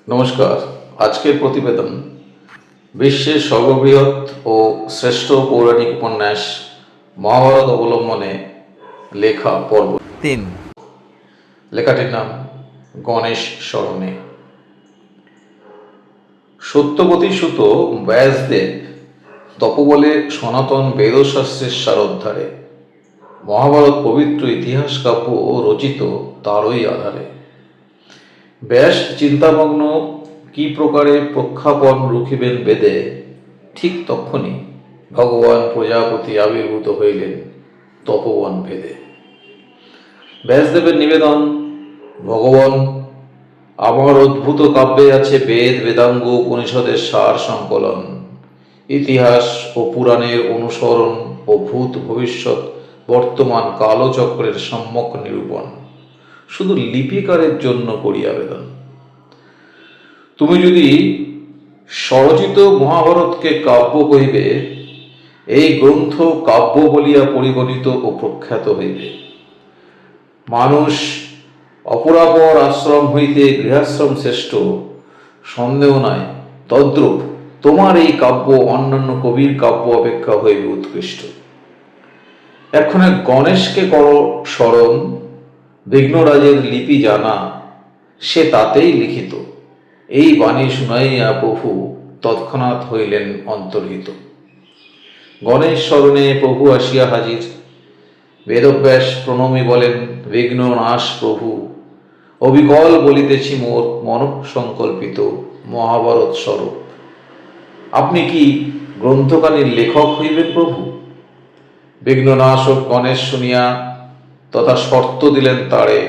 নমস্কার। আজকের প্রতিবেদন বিশ্বের সর্ববৃহৎ ও শ্রেষ্ঠ পৌরাণিক উপন্যাস মহাভারত অবলম্বনে লেখা পর্ব 3। লেখাটির নাম গণেশ স্মরণে। সত্যবতী সুত ব্যাসদেব তপবলে সনাতন বেদশাস্ত্রের সারোদ্ধারে মহাভারত পবিত্র ইতিহাস কাব্য রচিত তারই আধারে। ব্যাস চিন্তামগ্ন কি প্রকারে প্রখ্যাপন রুখিবেন বেদে, ঠিক তক্ষণি ভগবান প্রজাপতি আবির্ভূত হইলেন তপবন ভেদে। ব্যাসদেবের নিবেদন, ভগবান আমার অদ্ভুত কাব্যে আছে বেদ বেদাঙ্গ উপনিষদের সার সংকলন, ইতিহাস ও পুরাণের অনুসরণ ও ভূত ভবিষ্যৎ বর্তমান কালচক্রের সম্যক নিরূপণ। শুধু লিপিকারের জন্য করি আবেদন। তুমি যদি স্বরচিত মহাভারতকে কাব্য কহিবে, এই গ্রন্থ কাব্য বলিয়া পরিগণিত ও প্রখ্যাত হইবে। মানুষ অপরাপর আশ্রম হইতে গৃহাশ্রম শ্রেষ্ঠ, সন্দেহ নাই তদ্রূপ তোমার এই কাব্য অন্যান্য কবির কাব্য অপেক্ষা হইবে উৎকৃষ্ট। এক্ষণে গণেশকে করো স্মরণ, বিঘ্নরাজের লিপি জানা, সে তাতেই লিখিত। এই বাণী শুনাইয়া প্রভু তৎক্ষণাৎ হইলেন অন্তর্হিত। গণেশ স্মরণে প্রভু আসিয়া হাজির, বেদব্যাস প্রণমী বলেন, বিঘ্ন নাশ প্রভু, অবিকল বলিতেছি মোর মনঃসংকল্পিত মহাভারত স্বরূপ। আপনি কি গ্রন্থকানির লেখক হইবেন প্রভু? বিঘ্ননাশক গণেশ শুনিয়া তথা শর্ত দিলেন তারে,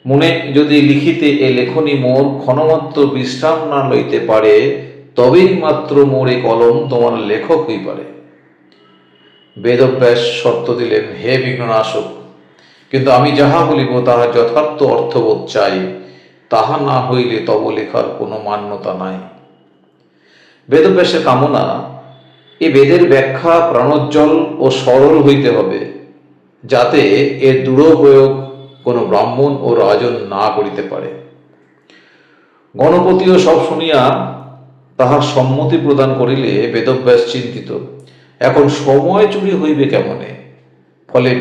মনে যদি লিখিতে এ লেখনী মোর ক্ষণমাত্র বিশ্রাম না লইতে পারে, তবেই মাত্র মোর এ কলম তোমার লেখক হই পারে। বেদব্যাস শর্ত দিলেন, হে বিঘ্ননাশক, কিন্তু আমি যাহা বলিব তাহা যথার্থ অর্থবোধ চাই, তাহা না হইলে তব লেখার কোনো মান্যতা নাই। বেদব্যাসের কামনা, এ বেদের ব্যাখ্যা প্রাণোজ্জ্বল ও সরল হইতে হবে, যাতে এর দুরুপয়োগ কোনো ব্রাহ্মণ ও রাজন না করিতে পারে। গণপতিও সব শুনিয়া তাহার সম্মতি প্রদান করিলে বেদব্যাস চিন্তিত, এখন সময় চুরি হইবে কেমনে। ফলে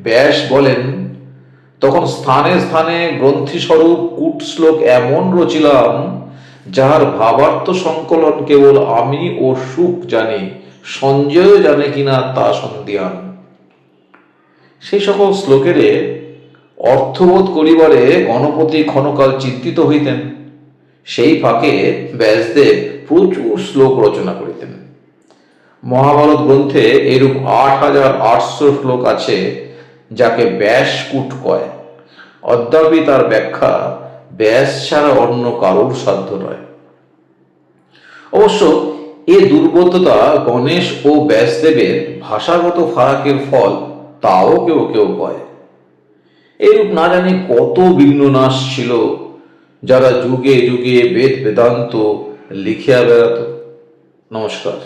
ব্যাস বলেন, তখন স্থানে স্থানে গ্রন্থিস্বরূপ কূট শ্লোক এমন রচিলাম, যাহার ভাবার্থ সংকলন কেবল আমি ও সুখ জানি, সঞ্জয় জানে কিনা তা সন্দিহান। সেই সকল শ্লোকেরে অর্থবোধ করিবারে গণপতি ক্ষণকাল চিন্তিত হইতেন। সেই ফাঁকে ব্যাসদেব প্রচুর শ্লোক রচনা করিতেন। মহাভারত গ্রন্থে এরূপ ৮,৮০০ শ্লোক আছে, যাকে ব্যাসকূট কয়। অদ্যাপি তার ব্যাখ্যা ব্যাস ছাড়া অন্য কারোর সাধ্য নয়। অবশ্য এ দুর্বোধ্যতা গণেশ ও ব্যাসদেবের ভাষাগত ফারাকের ফল, তাও কেউ কেউ কয়। এরূপ না জানি কত বিঘ্ননাশ ছিল, যারা যুগে যুগে বেদ বেদান্ত লিখিয়া বেড়াত। নমস্কার।